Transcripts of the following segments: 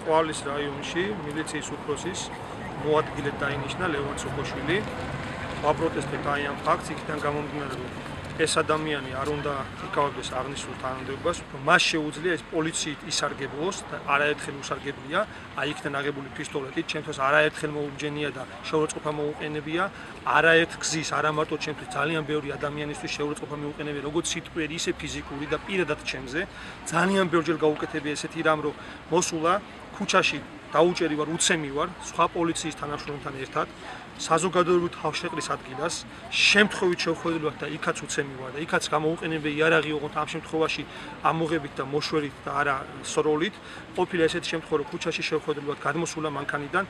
ყვავლის რაიონში მილიციის უფროსის მოადგილედ დაინიშნა ლევან ცუკოშვილი. ვაპროტესტებთ აი ამ ფაქტს, იქიდან გამომდინარე, რომ ეს ადამიანი არ უნდა იკავებდეს აღნიშნულ თანამდებობას, მას შეუძლია ეს პოლიციით ისარგებლოს და არაერთხელ უსარგებლია, აი იქიდან აღებული პისტოლეტით, ჩემთვის არაერთხელ მოუმჯენია და შეურაცხყოფა მოუყენებია, არაერთ გზის, არა მარტო ჩემთვის, ძალიან ბევრი ადამიანისთვის შეურაცხყოფა მიუყენებია, როგორც სიტყვიერი, ისე ფიზიკური და პირადად ჩემზე. ძალიან ბევრჯერ გაუკეთებია ესეთი რამ, რომ მოსულა ქუჩაში დაუჭერი ვარ, უცემი ვარ, სხვა პოლიციის თანამშრომელთან ერთად. საზოგადოებრივ თავშეყრის ადგილას შემთხვევით შევხვედრილვათ და იქაც უცემი ვარ და იქაც გამოუყენებია იარაღი, ოღონდ ამ შემთხვევაში ამოღებით და მოშვერით და არა სროლით. ყოფილა ესეთი შემთხვევა, რომ ქუჩაში შევხვედრილვათ გადმოსულა მანქანიდან.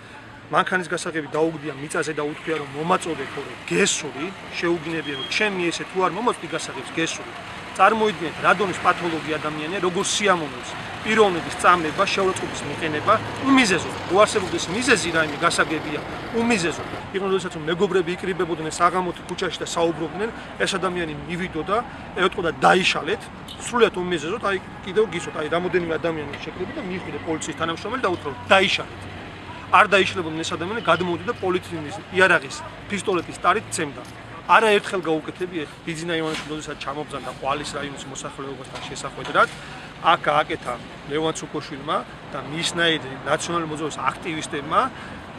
მანქანის გასაღები დაუგდია მიწაზე და უთქვია, რომ მომაწოდეთ, რომ გესური, შეუგინებია, რომ ჩემი ესე თუ არ მომაწვდი გასაღებს გესური. წარმოიდგინეთ, რადონის პათოლოგი ადამიანია, როგორ სიამოვნებს პიროვნების წამება, შეურაცხყოფის მიყენება, უმიზეზოდ. რო არსებობდეს მიზეზი რაიმე გასაგებია, უმიზეზოდ. იყო როდესაც მეგობრები იკრიბებოდნენ საღამოთი ქუჩაში და საუბრობდნენ, ეს ადამიანი მივიდოდა, ეტყოდა და დაიშალეთ, სრულიად უმიზეზოდ, აი კიდევ გისვათ, აი რამოდენიმე ადამიანი შეკრიბა და მიხვიდა პოლიციის თანამშრომელი და უთხრა, დაიშალეთ. არ დაიშალებოდნენ ეს ადამიანი, გადმოვიდა პოლიციის იარაღის პისტოლეტის ტარით ცემდა. არაერთხელ გაუკეთებია ბიძინა ივანიშვილი, როდესაც ჩამობძანდა ყვალის რაიონის მოსახლეობასთან შესახვედრად. აქ გააკეთა ლევან ცუკოშვილმა და მისნაირი ნაციონალური მოძრაობის აქტივისტებმა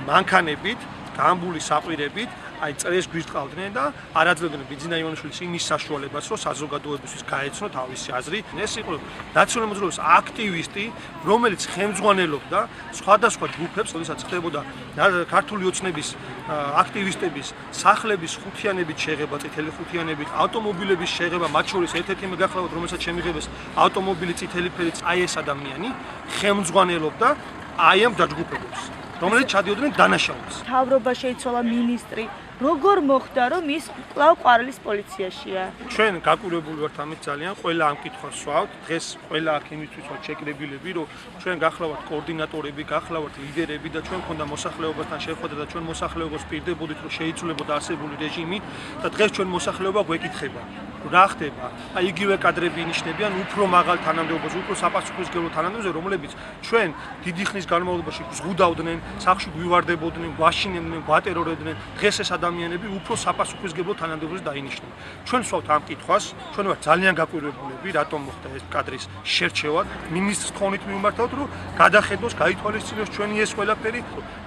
მანქანებით, გამბული საყვირებით, აი წრეს გვირტყავდნენ და არ აძლევდნენ ბიძინა ივანიშვილის იმის საშუალებას, რომ საზოგადოებისთვის გაეცნო თავისი აზრი. ეს იყო ნაციონალური მოძრაობის აქტივისტი, რომელიც ხელმძღვანელობდა სხვადასხვა ჯგუფებს, როდესაც ხდებოდა ქართული ოცნების აქტივისტების სახლების ხუთიანებით შეღება, წითელი ხუთიანებით, ავტომობილების შეღება, მათ შორის ერთ-ერთი მე გახლავთ, რომელსაც შემიღებეს ავტომობილი წითელი ფერით, აი ეს ადამიანი ხელმძღვანელობდა აი ამ დაჯგუფებებს, რომელიც ჩადიოდნენ დანაშაულს. მთავრობა შეიცვალა, მინისტრი. როგორ მოხდა, რომ ის კვლავ ყვარლის პოლიციაშია? ჩვენ გაკვირვებული ვართ ამით ძალიან, ყველა ამ კითხვას ვსვავთ. დღეს ყველა აქ იმისთვის ვართ შეკრებილები, რომ ჩვენ გახლავართ კოორდინატორები, გახლავართ ლიდერები და ჩვენ მქონდა მოსახლეობასთან შეხვედრა და ჩვენ მოსახლეობას პირდებოდით, რომ შეიცვლებოდა არსებული რეჟიმი და დღეს ჩვენ მოსახლეობა გვეკითხება. რა ხდება? აი იგივე კადრები ინიშნებიან უფრო მაღალ თანამდებობაზე, უფრო საპასუხისმგებლო თანამდებობაზე, რომლებიც ჩვენ დიდი ხნის განმავლობაში ზღუდავდნენ, სახლში გვივარდებოდნენ, გვაშინებდნენ, გვატერორებდნენ. დღეს ეს ადამიანები უფრო საპასუხისმგებლო თანამდებობაზე დაინიშნენ. ჩვენ ვსვავთ ამ კითხვას, ჩვენ ვართ ძალიან გაკვირვებულები, რატომ მოხდა ეს კადრის შერჩევა. მინისტრს თხოვნით მივმართავთ, რომ გადახედოს, გაითვალისწინოს ჩვენი ეს ყველაფერი.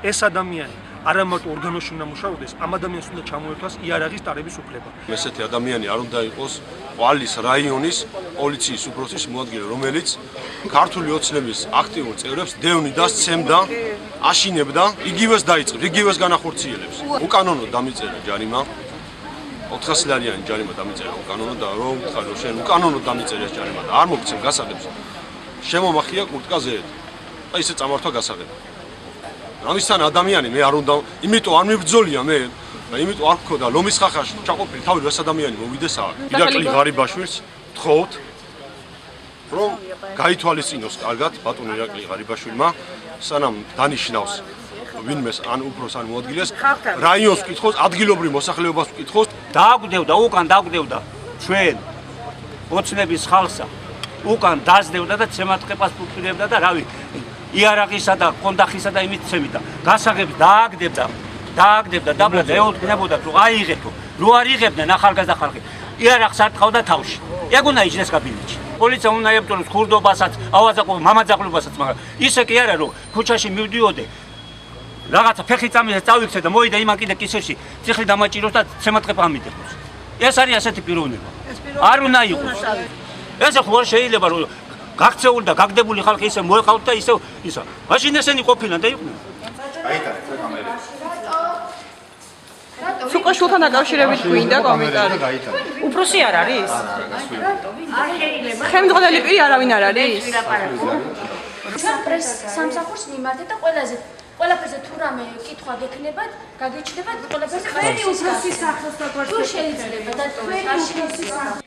ეს ადამიანი არა მარტო ორგანოში უნდა მუშაობდეს, ამ ადამიანს უნდა ჩამოერთვას იარაღის ტარების უფლება. ესეთი ადამიანი არ უნდა იყოს ყვალის რაიონის პოლიციის უფროსის მოადგილე, რომელიც ქართული ოცნების აქტიურ წევრებს დევნიდა, სცემდა, აშინებდა, იგივეს დაიწყებს, იგივეს განახორციელებს. უკანონოდ დამიწერა ჯარიმა, 400-ლარიანი ჯარიმა დამიწერა უკანონოდ და რომ ვთქარ, რომ შენ უკანონოდ დამიწერე ეს ჯარიმა და არ მოგცემ გასაღებს, შემომახია კურტკაზე ერთ. და ისე წამართვა გასაღები. ამისთან ადამიანი მე არ უნდა, იმიტომ არ მიბრძოლია მე და იმიტომ არ გქონდა ლომის ხახაში ჩაყოფილი თავი რას ადამიანი მოვიდეს აქ. ირაკლი ღარიბაშვილს თხოვთ რომ გაითვალისწინოს კარგად ბატონო ირაკლი ღარიბაშვილმა სანამ დანიშნავს ვინმეს ან უფროს ან მოადგილეს რაიონს ვკითხოს, ადგილობრივ მოსახლეობას ვკითხოს. დააგდევდა, უკან დააგდევდა ჩვენ ოცნების ხალხსა. უკან დაძდევდა და ცემატყეპას უპირებდა და რავი იარაღისა და კონდახისა და იმით ცემიდა. გასაღებს დააგდებდა დაბლად ეუთქნებოდა რომ აიღებო. რო არ იღებდნენ ახალგაზრდა ხალხი. იარაღს არ თხოვდა თავში. ეგ უნდა იჯდეს კაბინეტში. პოლიცია უნდა ეებტონოს ხურდობასაც, ავაზაკობ მამაძაღლებასაც, მაგრამ ისე კი არა რომ ქუჩაში მივდიოდე. რაღაცა ფეხი წამიზე წავიქცე და მოვიდა იმან კიდე კისერში, ციხლი დამაჭიროს და ცემატყეპა ამიტებოს. ეს არის ასეთი პიროვნება. არ უნდა იყოს. ესე ხო არ შეიძლება რომ გაქცეული და გაგდებული ხალხი ისე მოეყავთ და ისე ისა. მაშინ ესენი ყოფილან და იყვნენ. გაიტანეთ კამერები. ცუკოშვილთან დაკავშირებით გვინდა კომენტარი. უფროსი არ არის? ხელმძღვანელი პირი არავინ არ არის? სამსახურს მიმართეთ და ყველაფერზე თუ რამე კითხვა გექნებათ, გაგიჩნდებათ ყველაფერზე. თქვენი უფროსის სახელს დაგვარცხებთ. თუ შეიძლება და თქვენი უფროსის